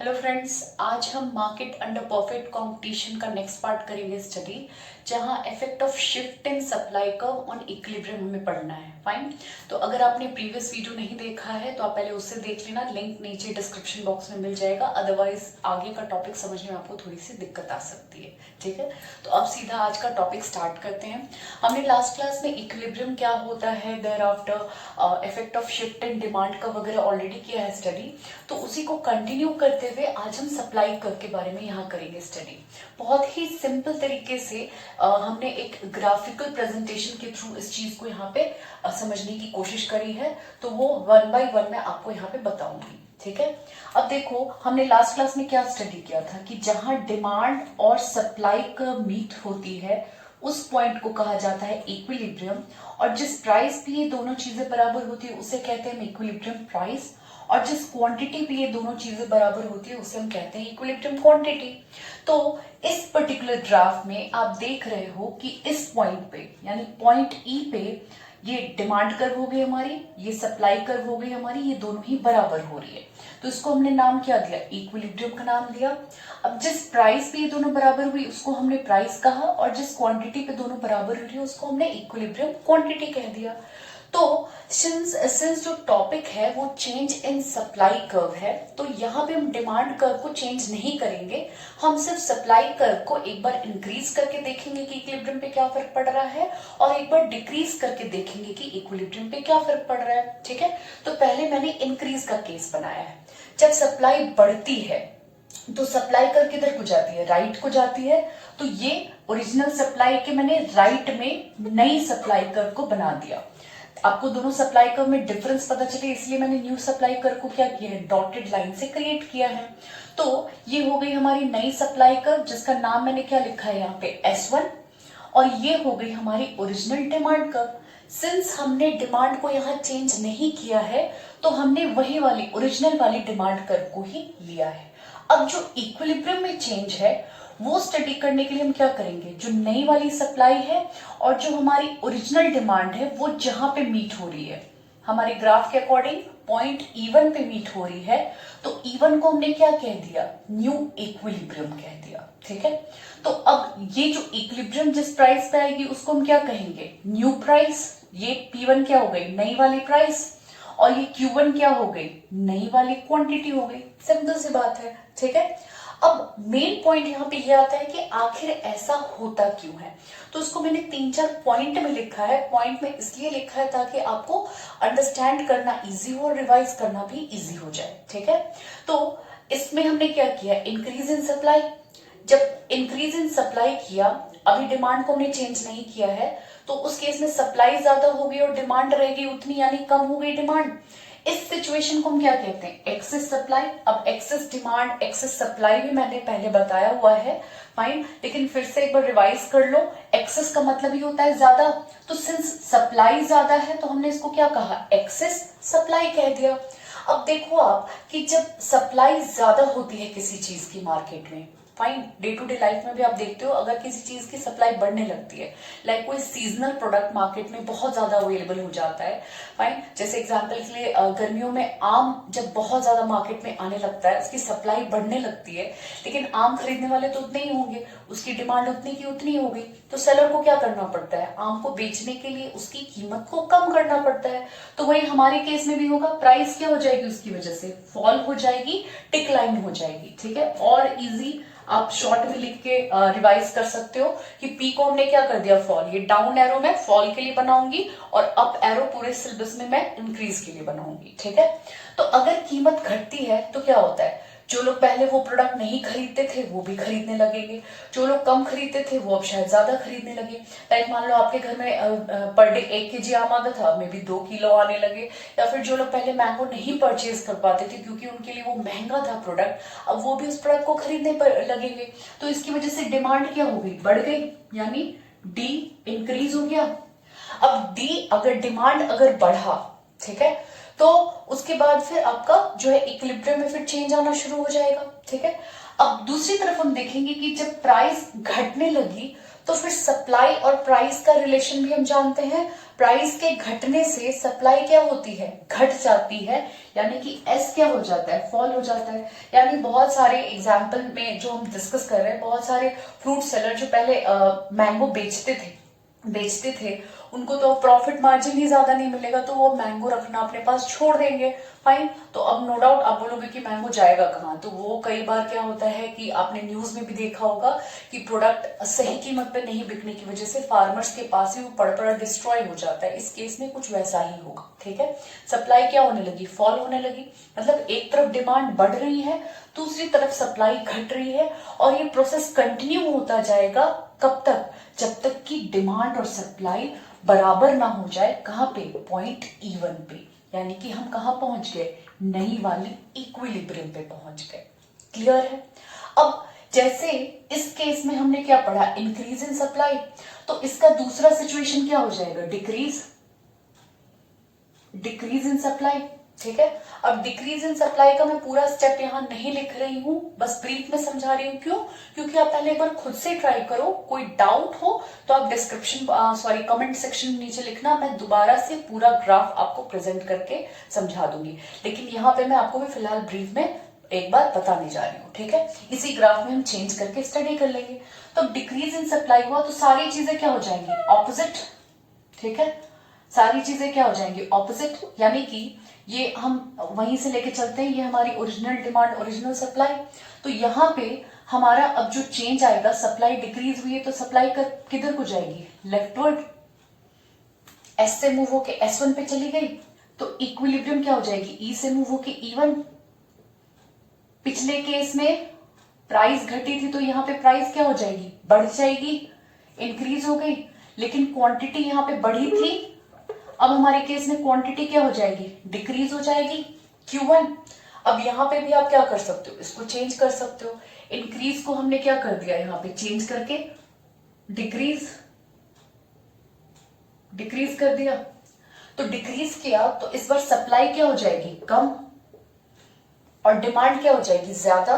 Hello friends, आज हम market under perfect competition का नेक्स्ट पार्ट करेंगे स्टडी, जहां effect of shift in supply curve on equilibrium हमें पढ़ना है। फाइन। तो अगर आपने प्रीवियस वीडियो नहीं देखा है तो आप पहले उससे देख लेना, लिंक नीचे डिस्क्रिप्शन बॉक्स में मिल जाएगा। अदरवाइज आगे का टॉपिक समझने में आपको थोड़ी सी दिक्कत आ सकती है। ठीक है, तो अब सीधा आज का टॉपिक स्टार्ट करते हैं। हमने लास्ट क्लास में इक्विलिब्रियम क्या होता है, there after effect of shift in demand का वगैरह ऑलरेडी किया है स्टडी। तो उसी को कंटिन्यू करते हुए आज हम सप्लाई कर्व के बारे में यहाँ करेंगे स्टडी। बहुत ही सिंपल तरीके से हमने एक ग्राफिकल प्रेजेंटेशन के थ्रू इस चीज को यहाँ पे समझने की कोशिश करी है, तो वो वन बाय वन मैं आपको यहाँ पे बताऊंगी। ठीक है, अब देखो हमने लास्ट क्लास में क्या स्टडी किया था कि जहां डिमांड और सप्लाई कर्व मीट होती है उस पॉइंट को कहा जाता है इक्विलिब्रियम, और जिस प्राइस पे ये दोनों चीजें बराबर होती है उसे कहते हैं इक्विलिब्रियम प्राइस, और जिस क्वांटिटी पे ये दोनों चीजें बराबर होती है उसे हम कहते हैं इक्विलिब्रियम क्वांटिटी। तो इस पर्टिकुलर ग्राफ में आप देख रहे हो कि इस पॉइंट पे यानी पॉइंट ई पे ये डिमांड कर्व हो गई हमारी, ये सप्लाई कर्व हो गई हमारी, ये दोनों ही बराबर हो रही है। तो इसको हमने नाम क्या दिया, इक्विलिब्रियम का नाम दिया। अब जिस प्राइस पे ये दोनों बराबर हुई उसको हमने प्राइस कहा, और जिस क्वांटिटी पे दोनों बराबर हो रही है उसको हमने इक्विलिब्रियम क्वांटिटी कह दिया। तो सिंस जो टॉपिक है वो चेंज इन सप्लाई कर्व है, तो यहाँ पे हम डिमांड कर्व को चेंज नहीं करेंगे, हम सिर्फ सप्लाई कर्व को एक बार इंक्रीज करके देखेंगे कि इक्विलिब्रियम पे क्या फर्क पड़ रहा है, और एक बार डिक्रीज करके देखेंगे कि इक्विलिब्रियम पे क्या फर्क पड़ रहा है। ठीक है, तो पहले मैंने इंक्रीज का केस बनाया है। जब सप्लाई बढ़ती है तो सप्लाई कर्व किधर को जाती है, राइट को जाती है। तो ये ओरिजिनल सप्लाई के मैंने राइट में नई सप्लाई कर्व को बना दिया। आपको दोनों सप्लाई कर्व में डिफरेंस पता चले इसलिए मैंने न्यू सप्लाई कर्व को क्या किया है, डॉटेड लाइन से क्रिएट किया है। तो ये हो गई हमारी नई सप्लाई कर्व, जिसका नाम मैंने क्या लिखा है यहाँ पे S1, और ये हो गई हमारी ओरिजिनल डिमांड कर्व। सिंस हमने डिमांड को यहाँ चेंज नहीं किया है तो हमने वही वाली ओरिजिनल वाली डिमांड कर्व को ही लिया है। अब जो इक्विलिब्रियम में चेंज है वो स्टडी करने के लिए हम क्या करेंगे, जो नई वाली सप्लाई है और जो हमारी ओरिजिनल डिमांड है वो जहां पे मीट हो रही है, हमारे ग्राफ के अकॉर्डिंग पॉइंट E1 पे मीट हो रही है, तो E1 को हमने क्या कह दिया, न्यू इक्विलिब्रियम कह दिया। ठीक है, तो अब ये जो इक्विलिब्रियम जिस प्राइस पे आएगी उसको हम क्या कहेंगे, न्यू प्राइस। ये P1 क्या हो गई, नई वाली प्राइस, और ये Q1 क्या हो गई, नई वाली क्वांटिटी हो गई। सिंपल सी बात है। ठीक है, अब मेन पॉइंट यहाँ पे ये आता है कि आखिर ऐसा होता क्यों है। तो उसको मैंने 3-4 पॉइंट में लिखा है। पॉइंट में इसलिए लिखा है ताकि आपको अंडरस्टैंड करना इजी हो और रिवाइज करना भी इजी हो जाए। ठीक है, तो इसमें हमने क्या किया, इंक्रीज इन सप्लाई। जब इंक्रीज इन सप्लाई किया, अभी डिमांड को हमने चेंज नहीं किया है, तो उस केस में सप्लाई ज्यादा हो गई और डिमांड रहेगी उतनी, यानी कम हो गई डिमांड। इस सिचुएशन को हम क्या कहते हैं, एक्सेस सप्लाई। अब एक्सेस डिमांड एक्सेस सप्लाई भी मैंने पहले बताया हुआ है, फाइन, लेकिन फिर से एक बार रिवाइज कर लो। एक्सेस का मतलब ही होता है ज्यादा, तो सिंस सप्लाई ज्यादा है तो हमने इसको क्या कहा, एक्सेस सप्लाई कह दिया। अब देखो आप कि जब सप्लाई ज्यादा होती है किसी चीज की मार्केट में, fine, day to day life में भी आप देखते हो अगर किसी चीज की सप्लाई बढ़ने लगती है, लाइक कोई सीजनल प्रोडक्ट मार्केट में बहुत ज्यादा अवेलेबल हो जाता है, फाइन, जैसे एग्जांपल के लिए गर्मियों में आम जब बहुत ज्यादा मार्केट में आने लगता है, उसकी सप्लाई बढ़ने लगती है, लेकिन आम खरीदने वाले तो उतने ही होंगे, उसकी डिमांड उतनी की उतनी होगी, तो सेलर को क्या करना पड़ता है, आम को बेचने के लिए उसकी कीमत को कम करना पड़ता है। तो वही हमारे केस में भी होगा, प्राइस क्या हो जाएगी, उसकी वजह से फॉल हो जाएगी, डिक्लाइन हो जाएगी। ठीक है, और इजी आप शॉर्ट में लिख के रिवाइज कर सकते हो कि पी को हमने क्या कर दिया, फॉल, ये डाउन एरो मैं फॉल के लिए बनाऊंगी और अप एरो पूरे सिलेबस में मैं इंक्रीज के लिए बनाऊंगी। ठीक है, तो अगर कीमत घटती है तो क्या होता है, जो लोग पहले वो प्रोडक्ट नहीं खरीदते थे वो भी खरीदने लगेंगे, जो लोग कम खरीदते थे वो अब शायद ज्यादा खरीदने लगे। लाइक मान लो आपके घर में पर डे 1 kg आम आता था, मे बी 2 किलो आने लगे, या फिर जो लोग पहले मैंगो नहीं परचेज कर पाते थे क्योंकि उनके लिए वो महंगा था प्रोडक्ट, अब वो भी उस प्रोडक्ट को खरीदने पर लगेंगे। तो इसकी वजह से डिमांड क्या हो गई, बढ़ गई, यानी डी इंक्रीज हो गया। अब डी अगर डिमांड अगर बढ़ा, ठीक है, तो उसके बाद फिर आपका जो है इक्विलिब्रियम में फिर चेंज आना शुरू हो जाएगा। ठीक है, अब दूसरी तरफ हम देखेंगे कि जब प्राइस घटने लगी तो फिर सप्लाई और प्राइस का रिलेशन भी हम जानते हैं, प्राइस के घटने से सप्लाई क्या होती है, घट जाती है, यानी कि एस क्या हो जाता है, फॉल हो जाता है। यानी बहुत सारे एग्जाम्पल में जो हम डिस्कस कर रहे हैं, बहुत सारे फ्रूट सेलर जो पहले मैंगो बेचते थे उनको तो प्रॉफिट मार्जिन ही ज्यादा नहीं मिलेगा, तो वो मैंगो रखना अपने पास छोड़ देंगे। फाइन, तो अब नो डाउट आप बोलोगे कि मैंगो जाएगा कहाँ, तो वो कई बार क्या होता है कि आपने न्यूज में भी देखा होगा कि प्रोडक्ट सही कीमत पे नहीं बिकने की वजह से फार्मर्स के पास ही वो पड़ डिस्ट्रॉय हो जाता है। इस केस में कुछ वैसा ही होगा। ठीक है, सप्लाई क्या होने लगी, फॉल होने लगी। मतलब एक तरफ डिमांड बढ़ रही है, दूसरी तरफ सप्लाई घट रही है, और ये प्रोसेस कंटिन्यू होता जाएगा कब तक, जब तक कि डिमांड और सप्लाई बराबर ना हो जाए। कहां पे, पॉइंट E1 पे, यानी कि हम कहां पहुंच गए, नई वाली इक्विलिब्रियम पे पहुंच गए। क्लियर है। अब जैसे इस केस में हमने क्या पढ़ा, इंक्रीज इन सप्लाई, तो इसका दूसरा सिचुएशन क्या हो जाएगा, डिक्रीज इन सप्लाई। ठीक है, अब डिक्रीज इन सप्लाई का मैं पूरा स्टेप यहां नहीं लिख रही हूं, बस ब्रीफ में समझा रही हूं। क्यों, क्योंकि आप पहले एक बार खुद से ट्राई करो, कोई डाउट हो तो आप कमेंट सेक्शन में नीचे लिखना, मैं दोबारा से पूरा ग्राफ आपको प्रेजेंट करके समझा दूंगी। लेकिन यहाँ पे मैं आपको भी फिलहाल ब्रीफ में एक बार बताने जा रही हूँ। ठीक है, इसी ग्राफ में हम चेंज करके स्टडी कर लेंगे। तो डिक्रीज इन सप्लाई हुआ तो सारी चीजें क्या हो जाएंगी, ऑपोजिट। ठीक है, सारी चीजें क्या हो जाएंगी, ऑपोजिट, यानी कि ये हम वहीं से लेके चलते हैं, ये हमारी ओरिजिनल डिमांड, ओरिजिनल सप्लाई। तो यहाँ पे हमारा अब जो चेंज आएगा, सप्लाई डिक्रीज हुई है तो सप्लाई किधर को जाएगी, लेफ्टवर्ड, एस से मूव होके S1 पे चली गई, तो इक्विलिब्रियम क्या हो जाएगी, E से मूव होके E1। पिछले केस में प्राइस घटी थी तो यहाँ पे प्राइस क्या हो जाएगी, बढ़ जाएगी, इंक्रीज हो गई, लेकिन क्वांटिटी यहाँ पे बढ़ी थी, अब हमारे केस में क्वांटिटी क्या हो जाएगी, डिक्रीज हो जाएगी, Q1। अब यहां पे भी आप क्या कर सकते हो, इसको चेंज कर सकते हो। इंक्रीज को हमने क्या कर दिया, यहां पे चेंज करके डिक्रीज कर दिया। तो डिक्रीज किया तो इस बार सप्लाई क्या हो जाएगी, कम, और डिमांड क्या हो जाएगी, ज्यादा।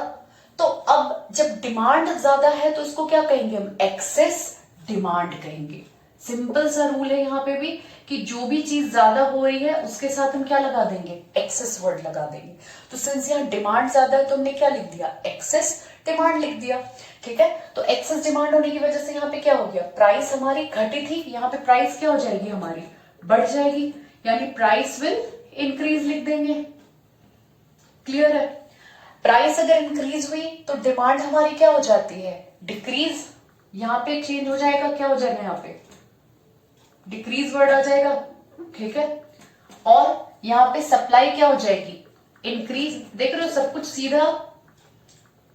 तो अब जब डिमांड ज्यादा है तो इसको क्या कहेंगे हम, एक्सेस डिमांड कहेंगे। सिंपल सा रूल है यहाँ पे भी कि जो भी चीज ज्यादा हो रही है उसके साथ हम क्या लगा देंगे, एक्सेस वर्ड लगा देंगे। तो सिंस यहाँ डिमांड ज्यादा है तो हमने क्या लिख दिया, एक्सेस डिमांड लिख दिया। ठीक है, तो एक्सेस डिमांड होने की वजह से यहाँ पे क्या हो गया, प्राइस हमारी घटी थी, यहाँ पे प्राइस क्या हो जाएगी, हमारी बढ़ जाएगी, यानी प्राइस विल इंक्रीज लिख देंगे। क्लियर है। प्राइस अगर इंक्रीज हुई तो डिमांड हमारी क्या हो जाती है, डिक्रीज। यहाँ पे चेंज हो जाएगा, क्या हो जाएगा, यहाँ पे डिक्रीज वर्ड आ जाएगा। ठीक है, और यहाँ पे सप्लाई क्या हो जाएगी, इंक्रीज। देख रहे हो सब कुछ सीधा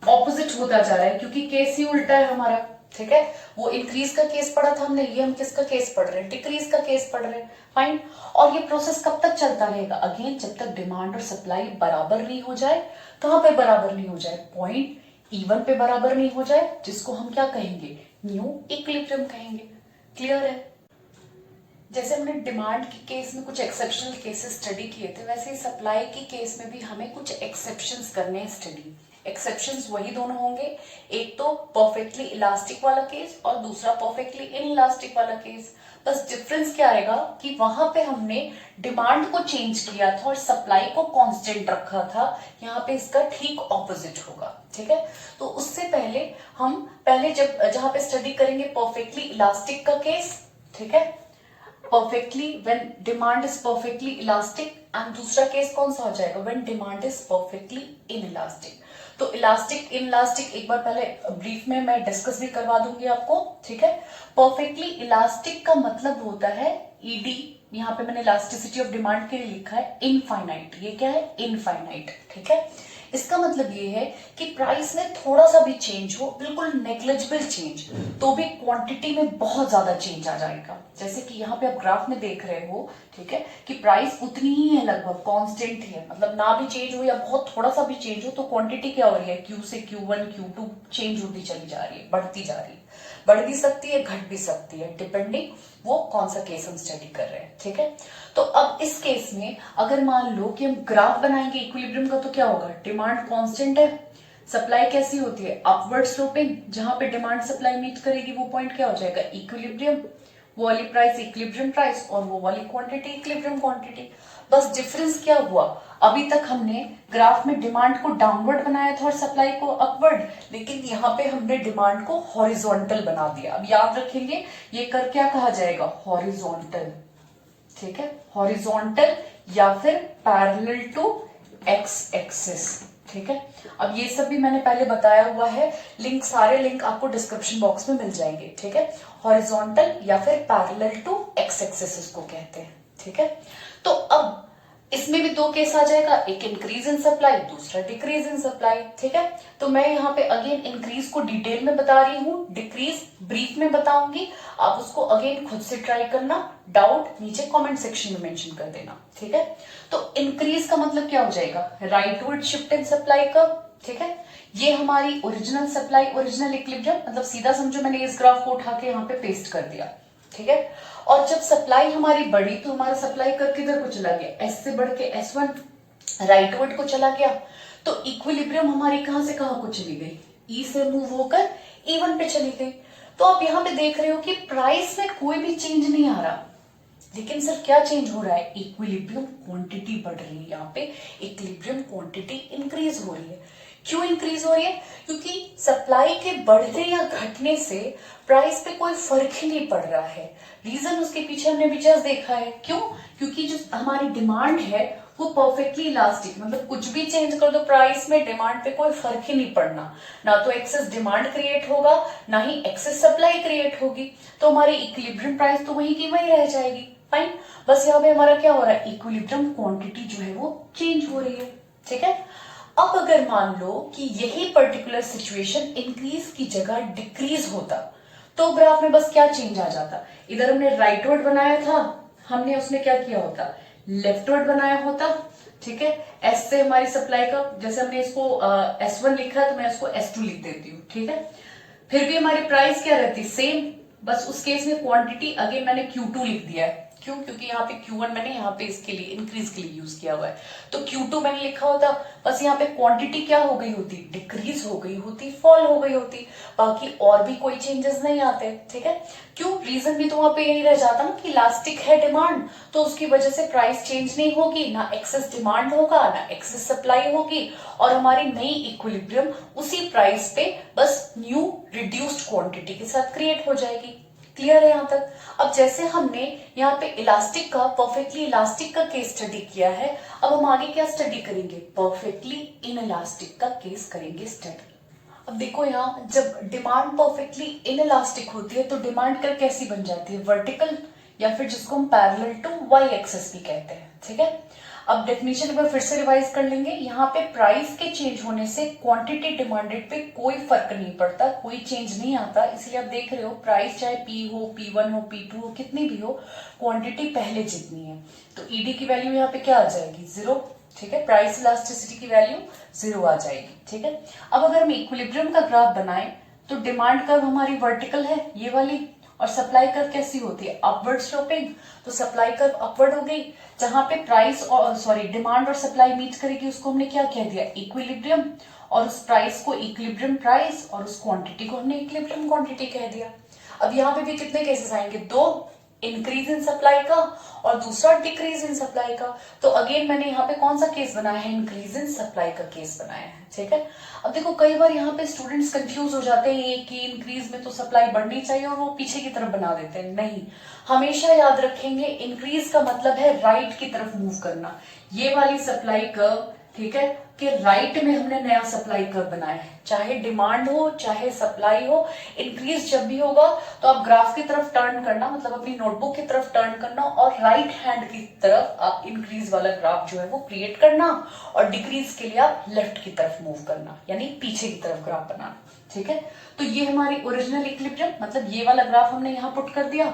ऑपोजिट होता जा रहा है, क्योंकि केस ही उल्टा है हमारा। ठीक है, वो इंक्रीज का केस पढ़ा था हमने, ये हम किसका केस पढ़ रहे हैं, डिक्रीज का केस पढ़ रहे हैं। फाइन, और ये प्रोसेस कब तक चलता रहेगा, अगेन जब तक डिमांड और सप्लाई बराबर नहीं हो जाए। कहां पे बराबर नहीं हो जाए, पॉइंट E1 पे बराबर नहीं हो जाए, जिसको हम क्या कहेंगे, न्यू इक्विलिब्रियम कहेंगे। क्लियर है। जैसे हमने डिमांड के केस में कुछ एक्सेप्शनल केसेस स्टडी किए थे, वैसे ही सप्लाई की केस में भी हमें कुछ एक्सेप्शंस करने हैं स्टडी। एक्सेप्शंस वही दोनों होंगे, एक तो परफेक्टली इलास्टिक वाला केस और दूसरा परफेक्टली इनइलास्टिक वाला केस। बस डिफरेंस क्या आएगा कि वहां पे हमने डिमांड को चेंज किया था और सप्लाई को कांस्टेंट रखा था, यहाँ पे इसका ठीक ऑपोजिट होगा। ठीक है, तो उससे पहले हम जब जहां पे स्टडी करेंगे परफेक्टली इलास्टिक का केस। ठीक है, perfectly when demand is perfectly elastic, and दूसरा केस कौन सा हो जाएगा, when demand is perfectly inelastic। तो इलास्टिक इनइलास्टिक एक बार पहले ब्रीफ में मैं डिस्कस भी करवा दूंगी आपको। ठीक है, परफेक्टली इलास्टिक का मतलब होता है ईडी, यहाँ पे मैंने इलास्टिसिटी ऑफ डिमांड के लिए लिखा है इनफाइनाइट, ये क्या है, इनफाइनाइट। ठीक है, इसका मतलब ये है कि प्राइस में थोड़ा सा भी चेंज हो, बिल्कुल नेग्लिजिबल चेंज, तो भी क्वांटिटी में बहुत ज्यादा चेंज आ जाएगा। जैसे कि यहाँ पे आप ग्राफ में देख रहे हो, ठीक है, कि प्राइस उतनी ही है, लगभग कांस्टेंट ही है, मतलब ना भी चेंज हो या बहुत थोड़ा सा भी चेंज हो तो क्वांटिटी क्या हो रही है, Q से Q1 Q2 चेंज होती चली जा रही है, बढ़ती जा रही है। बढ़ भी सकती है, घट भी सकती है, डिपेंडिंग वो कौन सा केस हम स्टडी कर रहे हैं। ठीक है, तो अब इस केस में अगर मान लो कि हम ग्राफ बनाएंगे इक्विलिब्रियम का, तो क्या होगा, डिमांड कांस्टेंट है, सप्लाई कैसी होती है, अपवर्ड स्लोपिंग, जहां पे डिमांड सप्लाई मीट करेगी वो पॉइंट क्या हो जाएगा, इक्विलिब्रियम। वो वाली प्राइस इक्विलिब्रियम प्राइस और वो वाली क्वांटिटी इक्विलिब्रियम क्वांटिटी। बस डिफरेंस क्या हुआ, अभी तक हमने ग्राफ में डिमांड को डाउनवर्ड बनाया था और सप्लाई को अपवर्ड, लेकिन यहाँ पे हमने डिमांड को हॉरिजॉन्टल बना दिया। अब याद रखेंगे ये कर क्या कहा जाएगा, हॉरिजॉन्टल, ठीक है, हॉरिजॉन्टल या फिर पैरेलल टू एक्स एक्सिस, ठीक है। अब ये सब भी मैंने पहले बताया हुआ है, लिंक सारे लिंक आपको डिस्क्रिप्शन बॉक्स में मिल जाएंगे, ठीक है। हॉरिजॉन्टल या फिर पैरेलल टू एक्स एक्सिस इसको कहते हैं, ठीक है। तो अब इसमें भी दो केस आ जाएगा, एक इंक्रीज इन सप्लाई, दूसरा डिक्रीज इन सप्लाई, ठीक है। तो मैं यहाँ पे अगेन इंक्रीज को डिटेल में बता रही हूँ, डिक्रीज ब्रीफ में बताऊंगी, आप उसको अगेन खुद से ट्राई करना, डाउट नीचे कमेंट सेक्शन में मेंशन कर देना, ठीक है। तो इंक्रीज का मतलब क्या हो जाएगा, राइटवर्ड शिफ्ट इन सप्लाई का, ठीक है। ये हमारी ओरिजिनल सप्लाई ओरिजिनल इक्विलिब्रियम, मतलब सीधा समझो मैंने इस ग्राफ को उठा के यहाँ पे पेस्ट कर दिया, ठीक है। और जब सप्लाई हमारी बढ़ी तो हमारा सप्लाई कर किधर को चला गया, एस से बढ़ के S1 राइटवर्ड को चला गया, तो इक्विलिब्रियम हमारी कहां से कहां को चली गई, ई से मूव होकर E1 पे चली गई। तो आप यहां पे देख रहे हो कि प्राइस में कोई भी चेंज नहीं आ रहा, लेकिन सिर्फ क्या चेंज हो रहा है, इक्विलिब्रियम क्वांटिटी बढ़ रही है, यहाँ पे इक्विलिब्रियम क्वांटिटी इंक्रीज हो रही है। क्यों इंक्रीज हो रही है, क्योंकि सप्लाई के बढ़ने या घटने से प्राइस पे कोई फर्क ही नहीं पड़ रहा है। रीजन उसके पीछे हमने भी जस्ट देखा है, क्यों, क्योंकि जो हमारी डिमांड है वो परफेक्टली इलास्टिक, मतलब कुछ भी चेंज कर दो प्राइस में, डिमांड पे कोई फर्क ही नहीं पड़ना, ना तो एक्सेस डिमांड क्रिएट होगा ना ही एक्सेस सप्लाई क्रिएट होगी, तो हमारी इक्विलिब्रियम प्राइस तो वही की वही रह जाएगी, फाइन। बस यहाँ पे हमारा क्या हो रहा है, इक्विलिब्रियम क्वांटिटी जो है वो चेंज हो रही है, ठीक है। अब अगर मान लो कि यही पर्टिकुलर सिचुएशन इंक्रीज की जगह डिक्रीज होता, तो ग्राफ में बस क्या चेंज आ जाता, इधर हमने राइटवर्ड बनाया था, हमने उसमें क्या किया होता, लेफ्टवर्ड बनाया होता, ठीक है। एस से हमारी सप्लाई का, जैसे हमने इसको S1 लिखा है तो मैं इसको S2 लिख देती हूँ, ठीक है। फिर भी हमारी प्राइस क्या रहती, सेम, बस उस केस में क्वांटिटी अगेन मैंने Q2 लिख दिया है, क्यों, क्योंकि यहाँ पे Q1 मैंने यहाँ पे इसके लिए इंक्रीज के लिए यूज किया हुआ है, तो Q2 मैंने लिखा होता, बस यहाँ पे क्वांटिटी क्या हो गई होती, डिक्रीज हो गई होती, फॉल हो गई होती, बाकी और भी कोई चेंजेस नहीं आते, ठीक है। क्यों, रीजन भी तो वहां पे यही रह जाता ना कि इलास्टिक है डिमांड, तो उसकी वजह से प्राइस चेंज नहीं होगी, ना एक्सेस डिमांड होगा ना एक्सेस सप्लाई होगी, और हमारी नई इक्विलिब्रियम उसी प्राइस पे बस न्यू रिड्यूस्ड क्वांटिटी के साथ क्रिएट हो जाएगी। क्लियर है यहाँ तक। अब जैसे हमने यहाँ पे इलास्टिक का, परफेक्टली इलास्टिक का केस स्टडी किया है, अब हम आगे क्या स्टडी करेंगे, परफेक्टली इनइलास्टिक का केस करेंगे स्टडी। अब देखो यहाँ जब डिमांड परफेक्टली इनइलास्टिक होती है तो डिमांड कर्व कैसी बन जाती है, वर्टिकल, या फिर जिसको हम पैरेलल टू वाई एक्सिस भी कहते हैं, ठीक है। अब डेफिनेशन में फिर से रिवाइज कर लेंगे, यहाँ पे प्राइस के चेंज होने से क्वांटिटी डिमांडेड पे कोई फर्क नहीं पड़ता, कोई चेंज नहीं आता, इसलिए आप देख रहे हो प्राइस चाहे P हो, P1 हो, P2 हो, कितनी भी हो, क्वांटिटी पहले जितनी है, तो ईडी की वैल्यू यहाँ पे क्या आ जाएगी, 0, ठीक है। प्राइस इलास्टिसिटी की वैल्यू 0 आ जाएगी, ठीक है। अब अगर हम इक्विलिब्रियम का ग्राफ बनाएं तो डिमांड कर्व हमारी वर्टिकल है ये वाली, और सप्लाई कर्व कैसी होती है, अपवर्ड स्लोपिंग, तो सप्लाई कर्व अपवर्ड हो गई, जहां पे प्राइस और डिमांड और सप्लाई मीट करेगी उसको हमने क्या कह दिया, इक्विलिब्रियम, और उस प्राइस को इक्विलिब्रियम प्राइस और उस क्वांटिटी को हमने इक्विलिब्रियम क्वांटिटी कह दिया। अब यहाँ पे भी कितने केसेस आएंगे, 2, इंक्रीज इन सप्लाई का और दूसरा डिक्रीज इन सप्लाई का, तो अगेन मैंने यहाँ पे कौन सा केस बनाया है, इंक्रीज इन सप्लाई का केस बनाया है, ठीक है। अब देखो कई बार यहाँ पे स्टूडेंट्स कंफ्यूज हो जाते हैं कि इंक्रीज में तो सप्लाई बढ़नी चाहिए और वो पीछे की तरफ बना देते हैं, नहीं, हमेशा याद रखेंगे इंक्रीज का मतलब है राइट की तरफ मूव करना, ये वाली सप्लाई कर्व, ठीक है, कि राइट में हमने नया सप्लाई कर्व बनाया है, चाहे डिमांड हो चाहे सप्लाई हो, इंक्रीज जब भी होगा तो आप ग्राफ की तरफ टर्न करना, मतलब अपनी नोटबुक की तरफ टर्न करना और राइट हैंड की तरफ आप इंक्रीज वाला ग्राफ जो है वो क्रिएट करना, और डिक्रीज के लिए आप लेफ्ट की तरफ मूव करना, यानी पीछे की तरफ ग्राफ बनाना, ठीक है। तो ये हमारी ओरिजिनल इक्विलिब्रियम, मतलब ये वाला ग्राफ हमने यहाँ पुट कर दिया।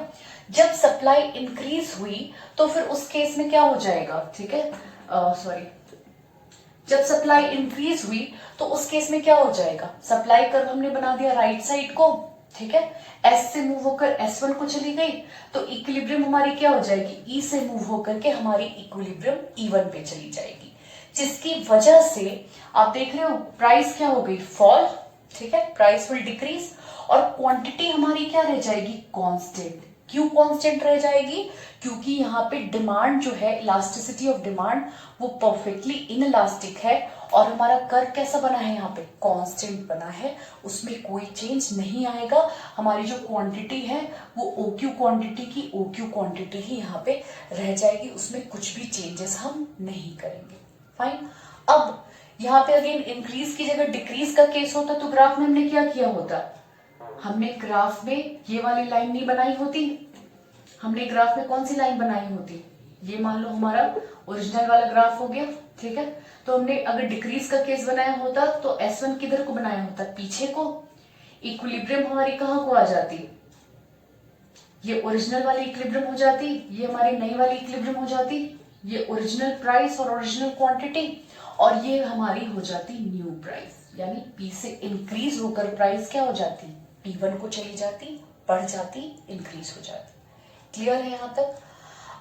जब सप्लाई इंक्रीज हुई तो फिर उस केस में क्या हो जाएगा, ठीक है, जब सप्लाई इंक्रीज हुई तो उस केस में क्या हो जाएगा, सप्लाई कर्व हमने बना दिया राइट साइड को, ठीक है, S से मूव होकर S1 को चली गई, तो इक्विलिब्रियम हमारी क्या हो जाएगी, E से मूव होकर के हमारी इक्विलिब्रियम E1 पे चली जाएगी, जिसकी वजह से आप देख रहे हो प्राइस क्या हो गई, फॉल, ठीक है, प्राइस विल डिक्रीज, और क्वांटिटी हमारी क्या रह जाएगी, कांस्टेंट, क्यों कांस्टेंट रह जाएगी? क्योंकि यहाँ पे डिमांड जो है, इलास्टिसिटी ऑफ डिमांड, वो परफेक्टली इनइलास्टिक है और हमारा कर्व कैसा बना है, यहाँ पे कांस्टेंट बना है, उसमें कोई चेंज नहीं आएगा। हमारी जो क्वांटिटी है वो ओक्यू क्वांटिटी की ओक्यू क्वांटिटी ही यहाँ पे रह जाएगी, उसमें कुछ भी चेंजेस हम नहीं करेंगे। फाइन। अब यहाँ पे अगेन इंक्रीज की जगह डिक्रीज का केस होता तो ग्राफ में हमने क्या किया होता? हमने ग्राफ में ये वाली लाइन नहीं बनाई होती, हमने ग्राफ में कौन सी लाइन बनाई होती? ये मान लो हमारा ओरिजिनल वाला ग्राफ हो गया, ठीक है। तो हमने अगर डिक्रीज का केस बनाया होता तो S1 किधर को बनाया होता? पीछे को। इक्विलिब्रियम हमारी कहाँ को आ जाती? ये ओरिजिनल वाली इक्विलिब्रियम हो जाती, ये हमारी नई वाली इक्विलिब्रियम हो जाती, ये ओरिजिनल प्राइस और ओरिजिनल क्वांटिटी, और ये हमारी हो जाती न्यू प्राइस। यानी P से इंक्रीज होकर प्राइस क्या हो जाती? P1 को चली जाती, बढ़ जाती, इंक्रीज हो जाती। क्लियर है यहाँ तक?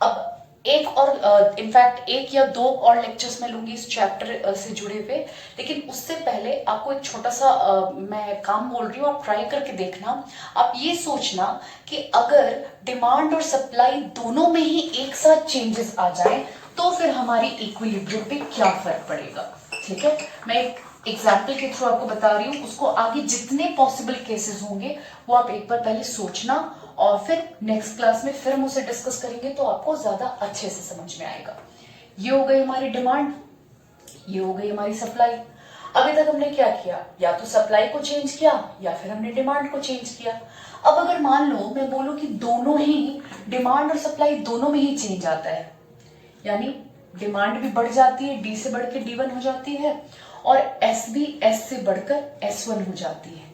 अब एक और इनफैक्ट एक या दो और लेक्चर्स मैं लूंगी इस चैप्टर से जुड़े हुए, लेकिन उससे पहले आपको एक छोटा सा मैं काम बोल रही हूँ, आप ट्राई करके देखना। आप ये सोचना कि अगर डिमांड और सप्लाई दोनों में ही एक साथ चेंजेस आ जाए तो फिर हमारी इक्विलिब्रियम पे क्या फर्क पड़ेगा। ठीक है, मैं एक एग्जाम्पल के थ्रू आपको बता रही हूँ, उसको आगे जितने पॉसिबल केसेस होंगे वो आप एक बार पहले सोचना और फिर नेक्स्ट क्लास में फिर हम उसे डिस्कस करेंगे तो आपको ज्यादा अच्छे से समझ में आएगा। ये हो गई हमारी डिमांड, ये हो गई हमारी सप्लाई। अभी तक हमने क्या किया? या तो सप्लाई को चेंज किया या फिर हमने डिमांड को चेंज किया। अब अगर मान लो मैं बोलूं कि दोनों ही, डिमांड और सप्लाई दोनों में ही चेंज आता है, यानी डिमांड भी बढ़ जाती है, डी से बढ़ के D1 हो जाती है और एस भी एस से बढ़कर S1 हो जाती है,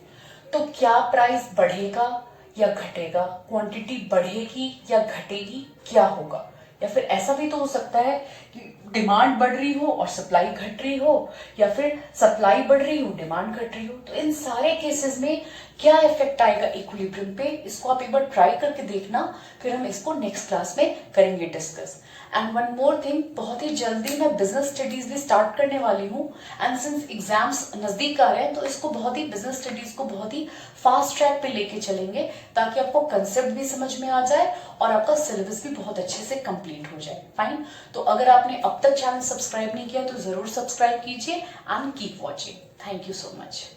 तो क्या प्राइस बढ़ेगा या घटेगा? क्वांटिटी बढ़ेगी या घटेगी? क्या होगा? या फिर ऐसा भी तो हो सकता है कि डिमांड बढ़ रही हो और सप्लाई घट रही हो, या फिर सप्लाई बढ़ रही हो डिमांड घट रही हो। तो इन सारे केसेस में क्या इफेक्ट आएगा इक्विलिब्रियम पे, इसको आप एक बार ट्राई करके देखना, फिर हम इसको नेक्स्ट क्लास में करेंगे discuss. And one more thing, बहुत ही जल्दी मैं बिजनेस स्टडीज भी स्टार्ट करने वाली हूँ, एंड सिंस एग्जाम्स नजदीक आ रहे हैं तो इसको बहुत ही, बिजनेस स्टडीज को बहुत ही फास्ट ट्रैक पे लेके चलेंगे ताकि आपको कंसेप्ट भी समझ में आ जाए और आपका सिलेबस भी बहुत अच्छे से कंप्लीट हो जाए। फाइन। तो अगर आपने अब तक चैनल सब्सक्राइब नहीं किया तो जरूर सब्सक्राइब कीजिए and keep watching. Thank you so much.